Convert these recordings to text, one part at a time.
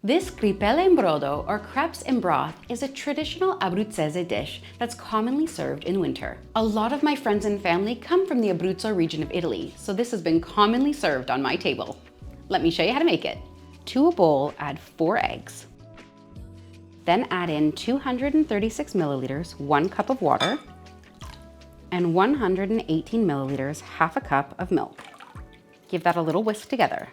This scrippelle in brodo, or crepes in broth, is a traditional Abruzzese dish that's commonly served in winter. A lot of my friends and family come from the Abruzzo region of Italy, so this has been commonly served on my table. Let me show you how to make it. To a bowl, add 4 eggs. Then add in 236 milliliters, 1 cup of water, and 118 milliliters, half a cup of milk. Give that a little whisk together.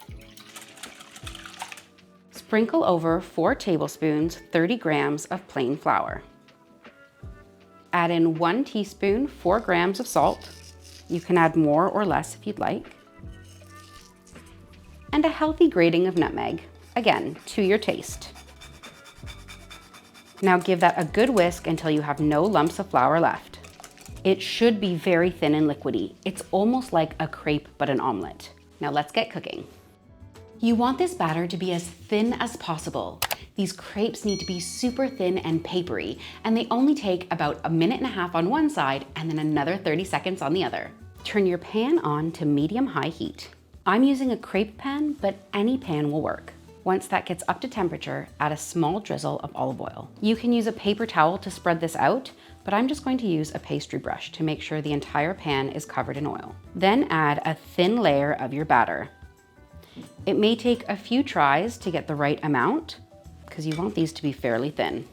Sprinkle over 4 tablespoons, 30 grams of plain flour. Add in 1 teaspoon, 4 grams of salt. You can add more or less if you'd like. And a healthy grating of nutmeg, again, to your taste. Now give that a good whisk until you have no lumps of flour left. It should be very thin and liquidy. It's almost like a crepe but an omelet. Now let's get cooking. You want this batter to be as thin as possible. These crepes need to be super thin and papery, and they only take about 1.5 minutes on one side and then another 30 seconds on the other. Turn your pan on to medium-high heat. I'm using a crepe pan, but any pan will work. Once that gets up to temperature, add a small drizzle of olive oil. You can use a paper towel to spread this out, but I'm just going to use a pastry brush to make sure the entire pan is covered in oil. Then add a thin layer of your batter. It may take a few tries to get the right amount because you want these to be fairly thin.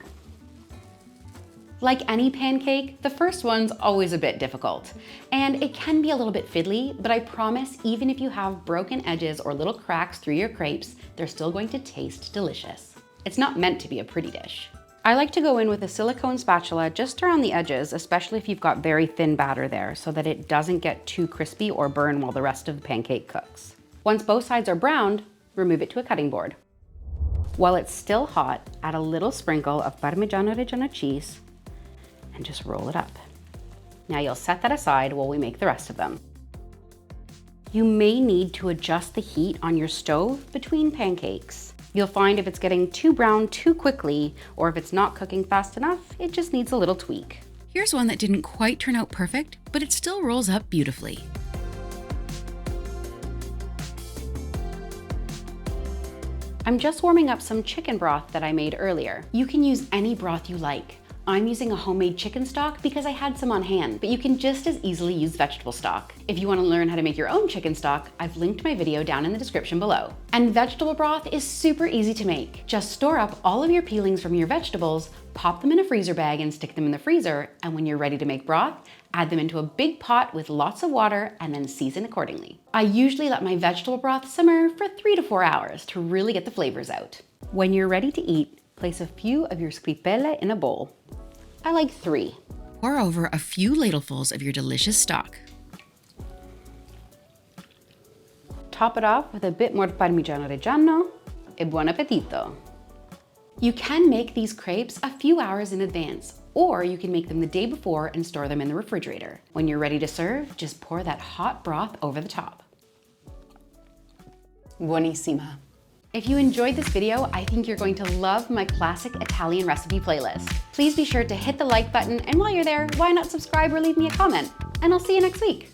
Like any pancake, the first one's always a bit difficult, and it can be a little bit fiddly, but I promise even if you have broken edges or little cracks through your crepes, they're still going to taste delicious. It's not meant to be a pretty dish. I like to go in with a silicone spatula just around the edges, especially if you've got very thin batter there, so that it doesn't get too crispy or burn while the rest of the pancake cooks. Once both sides are browned, remove it to a cutting board. While it's still hot, add a little sprinkle of parmigiano reggiano cheese and just roll it up. Now you'll set that aside while we make the rest of them. You may need to adjust the heat on your stove between pancakes. You'll find if it's getting too brown too quickly, or if it's not cooking fast enough, it just needs a little tweak. Here's one that didn't quite turn out perfect, but it still rolls up beautifully. I'm just warming up some chicken broth that I made earlier. You can use any broth you like. I'm using a homemade chicken stock because I had some on hand, but you can just as easily use vegetable stock. If you want to learn how to make your own chicken stock, I've linked my video down in the description below. And vegetable broth is super easy to make. Just store up all of your peelings from your vegetables, pop them in a freezer bag and stick them in the freezer, and when you're ready to make broth, add them into a big pot with lots of water and then season accordingly. I usually let my vegetable broth simmer for 3 to 4 hours to really get the flavors out. When you're ready to eat, place a few of your scrippelle in a bowl. I like 3. Pour over a few ladlefuls of your delicious stock. Top it off with a bit more parmigiano reggiano e buon appetito. You can make these crepes a few hours in advance, or you can make them the day before and store them in the refrigerator. When you're ready to serve, just pour that hot broth over the top. Buonissima. If you enjoyed this video, I think you're going to love my classic Italian recipe playlist. Please be sure to hit the like button, and while you're there, why not subscribe or leave me a comment? And I'll see you next week.